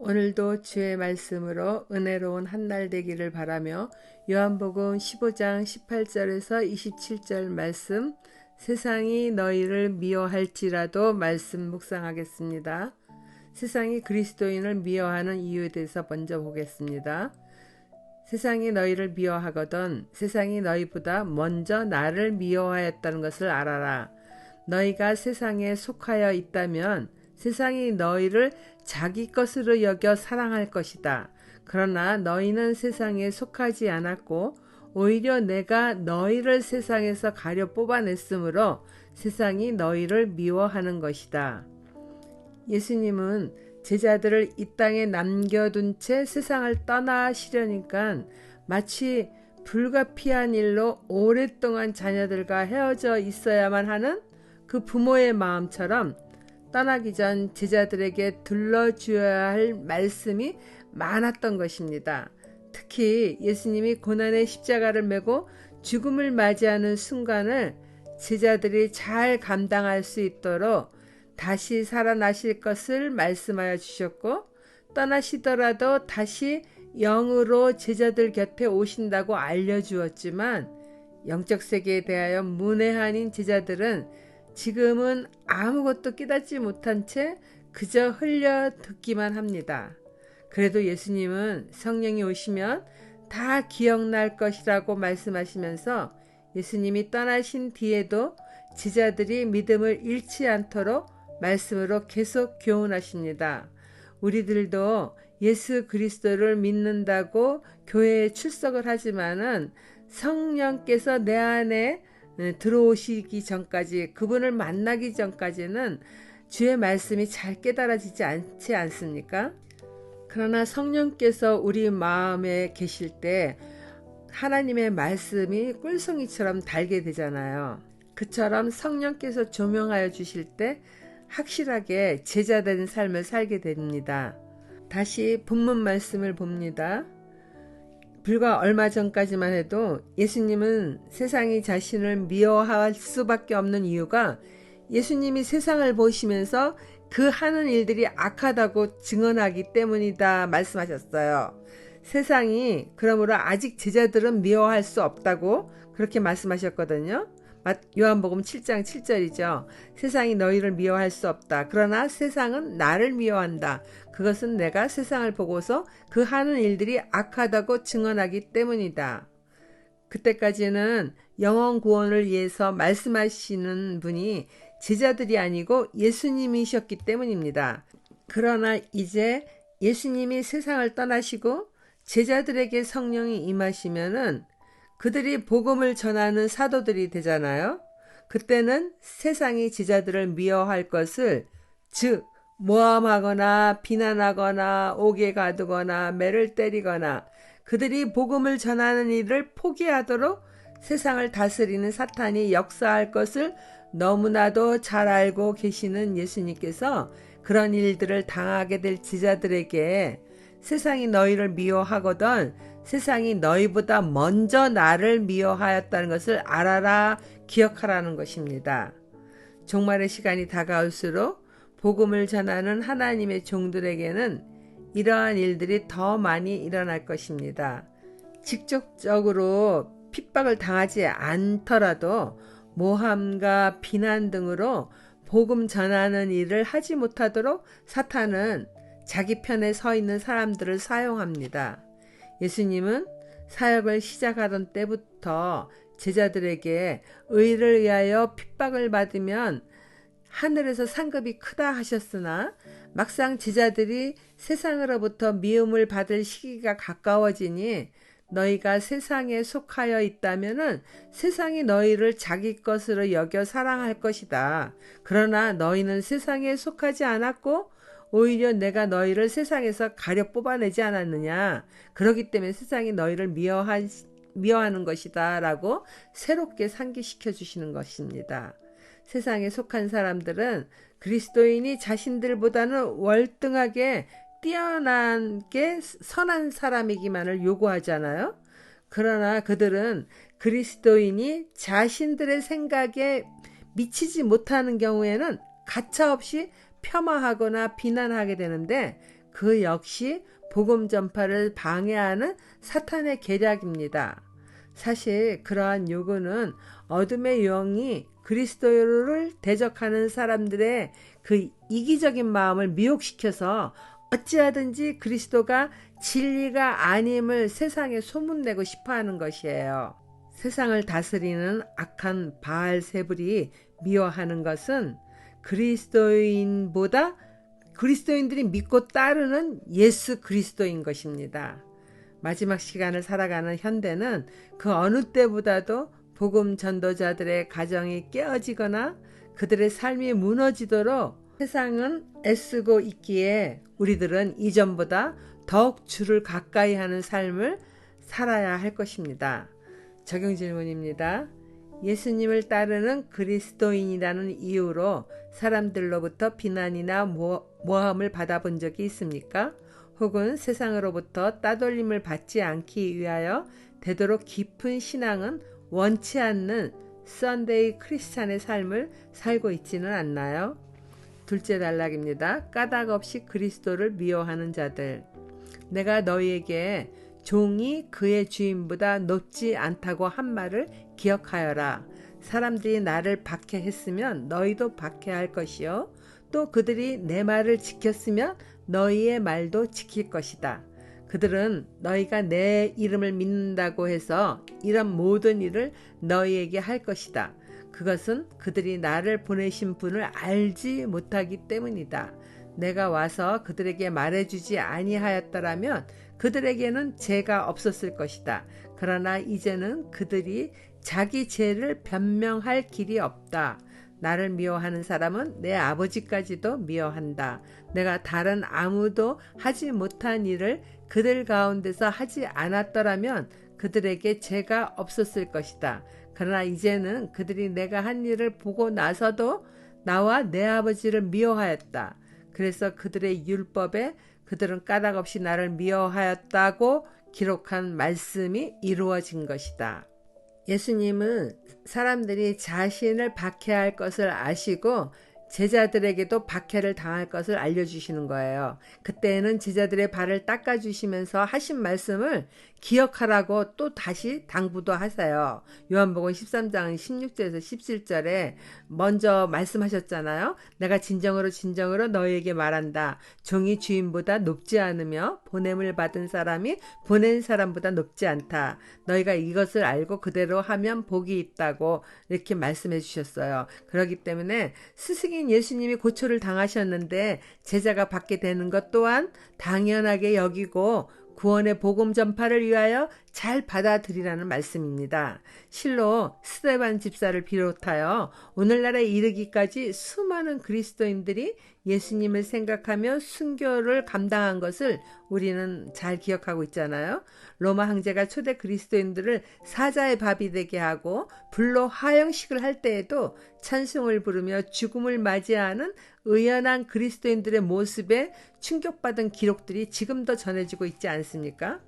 오늘도 주의 말씀으로 은혜로운 한 날 되기를 바라며 요한복음 15장 18절에서 27절 말씀, 세상이 너희를 미워할지라도 말씀 묵상하겠습니다. 세상이 그리스도인을 미워하는 이유에 대해서 먼저 보겠습니다. 세상이 너희를 미워하거든 세상이 너희보다 먼저 나를 미워하였다는 것을 알아라. 너희가 세상에 속하여 있다면 세상이 너희를 자기 것으로 여겨 사랑할 것이다. 그러나 너희는 세상에 속하지 않았고 오히려 내가 너희를 세상에서 가려 뽑아냈으므로 세상이 너희를 미워하는 것이다. 예수님은 제자들을 이 땅에 남겨둔 채 세상을 떠나시려니까 마치 불가피한 일로 오랫동안 자녀들과 헤어져 있어야만 하는 그 부모의 마음처럼 떠나기 전 제자들에게 들려주어야 할 말씀이 많았던 것입니다. 특히 예수님이 고난의 십자가를 메고 죽음을 맞이하는 순간을 제자들이 잘 감당할 수 있도록 다시 살아나실 것을 말씀하여 주셨고, 떠나시더라도 다시 영으로 제자들 곁에 오신다고 알려주었지만, 영적 세계에 대하여 문외한인 제자들은 지금은 아무것도 깨닫지 못한 채 그저 흘려 듣기만 합니다. 그래도 예수님은 성령이 오시면 다 기억날 것이라고 말씀하시면서 예수님이 떠나신 뒤에도 제자들이 믿음을 잃지 않도록 말씀으로 계속 교훈하십니다. 우리들도 예수 그리스도를 믿는다고 교회에 출석을 하지만은 성령께서 내 안에 들어오시기 전까지, 그분을 만나기 전까지는 주의 말씀이 잘 깨달아지지 않지 않습니까? 그러나 성령께서 우리 마음에 계실 때 하나님의 말씀이 꿀송이처럼 달게 되잖아요. 그처럼 성령께서 조명하여 주실 때 확실하게 제자된 삶을 살게 됩니다. 다시 본문 말씀을 봅니다. 불과 얼마 전까지만 해도 예수님은 세상이 자신을 미워할 수밖에 없는 이유가 예수님이 세상을 보시면서 그 하는 일들이 악하다고 증언하기 때문이다 말씀하셨어요. 세상이 그러므로 아직 제자들은 미워할 수 없다고 그렇게 말씀하셨거든요. 요한복음 7장 7절이죠. 세상이 너희를 미워할 수 없다. 그러나 세상은 나를 미워한다. 그것은 내가 세상을 보고서 그 하는 일들이 악하다고 증언하기 때문이다. 그때까지는 영원 구원을 위해서 말씀하시는 분이 제자들이 아니고 예수님이셨기 때문입니다. 그러나 이제 예수님이 세상을 떠나시고 제자들에게 성령이 임하시면은 그들이 복음을 전하는 사도들이 되잖아요. 그때는 세상이 제자들을 미워할 것을, 즉 모함하거나 비난하거나 옥에 가두거나 매를 때리거나 그들이 복음을 전하는 일을 포기하도록 세상을 다스리는 사탄이 역사할 것을 너무나도 잘 알고 계시는 예수님께서 그런 일들을 당하게 될 제자들에게 세상이 너희를 미워하거든 세상이 너희보다 먼저 나를 미워하였다는 것을 알아라, 기억하라는 것입니다. 종말의 시간이 다가올수록 복음을 전하는 하나님의 종들에게는 이러한 일들이 더 많이 일어날 것입니다. 직접적으로 핍박을 당하지 않더라도 모함과 비난 등으로 복음 전하는 일을 하지 못하도록 사탄은 자기 편에 서 있는 사람들을 사용합니다. 예수님은 사역을 시작하던 때부터 제자들에게 의를 위하여 핍박을 받으면 하늘에서 상급이 크다 하셨으나 막상 제자들이 세상으로부터 미움을 받을 시기가 가까워지니 너희가 세상에 속하여 있다면은 세상이 너희를 자기 것으로 여겨 사랑할 것이다. 그러나 너희는 세상에 속하지 않았고 오히려 내가 너희를 세상에서 가려 뽑아내지 않았느냐. 그렇기 때문에 세상이 너희를 미워하는 것이다 라고 새롭게 상기시켜 주시는 것입니다. 세상에 속한 사람들은 그리스도인이 자신들보다는 월등하게 뛰어나게 선한 사람이기만을 요구하잖아요. 그러나 그들은 그리스도인이 자신들의 생각에 미치지 못하는 경우에는 가차없이 폄하하거나 비난하게 되는데 그 역시 복음 전파를 방해하는 사탄의 계략입니다. 사실 그러한 요구는 어둠의 영이 그리스도를 대적하는 사람들의 그 이기적인 마음을 미혹시켜서 어찌하든지 그리스도가 진리가 아님을 세상에 소문내고 싶어하는 것이에요. 세상을 다스리는 악한 바알세불이 미워하는 것은 그리스도인들이 믿고 따르는 예수 그리스도인 것입니다. 마지막 시간을 살아가는 현대는 그 어느 때보다도 복음 전도자들의 가정이 깨어지거나 그들의 삶이 무너지도록 세상은 애쓰고 있기에 우리들은 이전보다 더욱 주를 가까이 하는 삶을 살아야 할 것입니다. 적용 질문입니다. 예수님을 따르는 그리스도인이라는 이유로 사람들로부터 비난이나 모함을 받아본 적이 있습니까? 혹은 세상으로부터 따돌림을 받지 않기 위하여 되도록 깊은 신앙은 원치 않는 썬데이 크리스찬의 삶을 살고 있지는 않나요? 둘째 단락입니다. 까닭 없이 그리스도를 미워하는 자들. 내가 너희에게 종이 그의 주인보다 높지 않다고 한 말을 기억하여라. 사람들이 나를 박해했으면 너희도 박해할 것이요. 또 그들이 내 말을 지켰으면 너희의 말도 지킬 것이다. 그들은 너희가 내 이름을 믿는다고 해서 이런 모든 일을 너희에게 할 것이다. 그것은 그들이 나를 보내신 분을 알지 못하기 때문이다. 내가 와서 그들에게 말해주지 아니하였더라면 그들에게는 죄가 없었을 것이다. 그러나 이제는 그들이 자기 죄를 변명할 길이 없다. 나를 미워하는 사람은 내 아버지까지도 미워한다. 내가 다른 아무도 하지 못한 일을 그들 가운데서 하지 않았더라면 그들에게 죄가 없었을 것이다. 그러나 이제는 그들이 내가 한 일을 보고 나서도 나와 내 아버지를 미워하였다. 그래서 그들의 율법에 그들은 까닭 없이 나를 미워하였다고 기록한 말씀이 이루어진 것이다. 예수님은 사람들이 자신을 박해할 것을 아시고 제자들에게도 박해를 당할 것을 알려주시는 거예요. 그때는 제자들의 발을 닦아주시면서 하신 말씀을 기억하라고 또 다시 당부도 하세요. 요한복음 13장 16절에서 17절에 먼저 말씀하셨잖아요. 내가 진정으로 너희에게 말한다. 종이 주인보다 높지 않으며 보냄을 받은 사람이 보낸 사람보다 높지 않다. 너희가 이것을 알고 그대로 하면 복이 있다고 이렇게 말씀해 주셨어요. 그렇기 때문에 스승인 예수님이 고초를 당하셨는데 제자가 받게 되는 것 또한 당연하게 여기고 구원의 복음 전파를 위하여 잘 받아들이라는 말씀입니다. 실로 스데반 집사를 비롯하여 오늘날에 이르기까지 수많은 그리스도인들이 예수님을 생각하며 순교를 감당한 것을 우리는 잘 기억하고 있잖아요. 로마 황제가 초대 그리스도인들을 사자의 밥이 되게 하고 불로 화형식을 할 때에도 찬송을 부르며 죽음을 맞이하는 의연한 그리스도인들의 모습에 충격받은 기록들이 지금도 전해지고 있지 않습니까?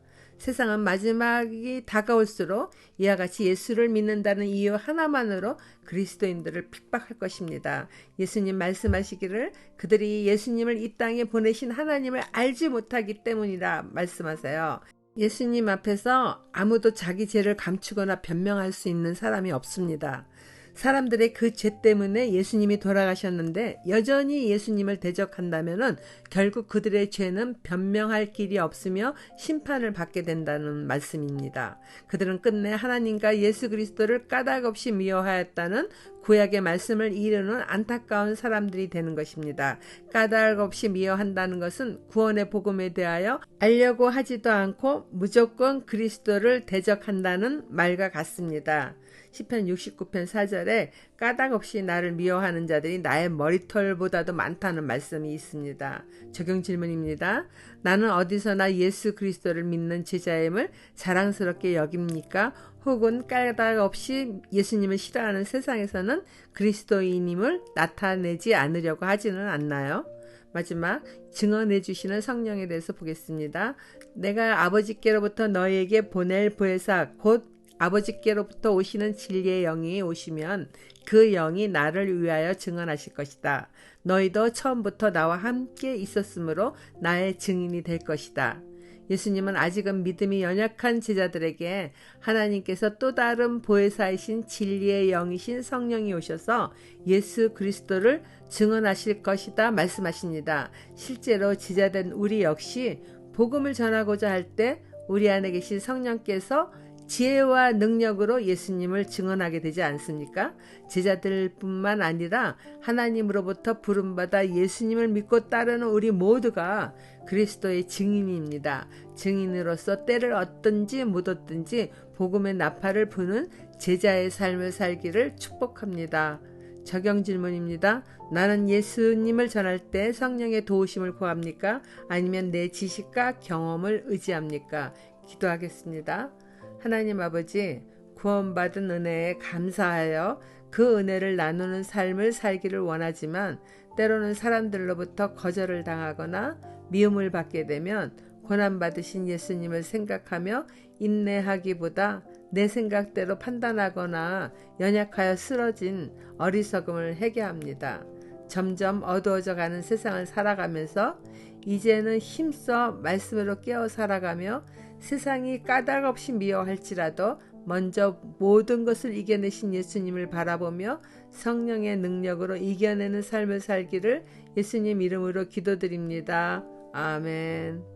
세상은 마지막이 다가올수록 이와 같이 예수를 믿는다는 이유 하나만으로 그리스도인들을 핍박할 것입니다. 예수님 말씀하시기를 그들이 예수님을 이 땅에 보내신 하나님을 알지 못하기 때문이라 말씀하세요. 예수님 앞에서 아무도 자기 죄를 감추거나 변명할 수 있는 사람이 없습니다. 사람들의 그 죄 때문에 예수님이 돌아가셨는데 여전히 예수님을 대적한다면 결국 그들의 죄는 변명할 길이 없으며 심판을 받게 된다는 말씀입니다. 그들은 끝내 하나님과 예수 그리스도를 까닭 없이 미워하였다는 구약의 말씀을 이루는 안타까운 사람들이 되는 것입니다. 까닭 없이 미워한다는 것은 구원의 복음에 대하여 알려고 하지도 않고 무조건 그리스도를 대적한다는 말과 같습니다. 시편 69편 4절에 까닭 없이 나를 미워하는 자들이 나의 머리털보다도 많다는 말씀이 있습니다. 적용 질문입니다. 나는 어디서나 예수 그리스도를 믿는 제자임을 자랑스럽게 여깁니까? 혹은 까닭 없이 예수님을 싫어하는 세상에서는 그리스도인임을 나타내지 않으려고 하지는 않나요? 마지막 증언해 주시는 성령에 대해서 보겠습니다. 내가 아버지께로부터 너희에게 보낼 보혜사 곧 아버지께로부터 오시는 진리의 영이 오시면 그 영이 나를 위하여 증언하실 것이다. 너희도 처음부터 나와 함께 있었으므로 나의 증인이 될 것이다. 예수님은 아직은 믿음이 연약한 제자들에게 하나님께서 또 다른 보혜사이신 진리의 영이신 성령이 오셔서 예수 그리스도를 증언하실 것이다 말씀하십니다. 실제로 제자된 우리 역시 복음을 전하고자 할 때 우리 안에 계신 성령께서 지혜와 능력으로 예수님을 증언하게 되지 않습니까? 제자들뿐만 아니라 하나님으로부터 부름받아 예수님을 믿고 따르는 우리 모두가 그리스도의 증인입니다. 증인으로서 때를 얻든지 못 얻든지 복음의 나팔을 부는 제자의 삶을 살기를 축복합니다. 적용 질문입니다. 나는 예수님을 전할 때 성령의 도우심을 구합니까? 아니면 내 지식과 경험을 의지합니까? 기도하겠습니다. 하나님 아버지, 구원받은 은혜에 감사하여 그 은혜를 나누는 삶을 살기를 원하지만 때로는 사람들로부터 거절을 당하거나 미움을 받게 되면 고난받으신 예수님을 생각하며 인내하기보다 내 생각대로 판단하거나 연약하여 쓰러진 어리석음을 회개합니다. 점점 어두워져 가는 세상을 살아가면서 이제는 힘써 말씀으로 깨어 살아가며 세상이 까닭없이 미워할지라도 먼저 모든 것을 이겨내신 예수님을 바라보며 성령의 능력으로 이겨내는 삶을 살기를 예수님 이름으로 기도드립니다. 아멘.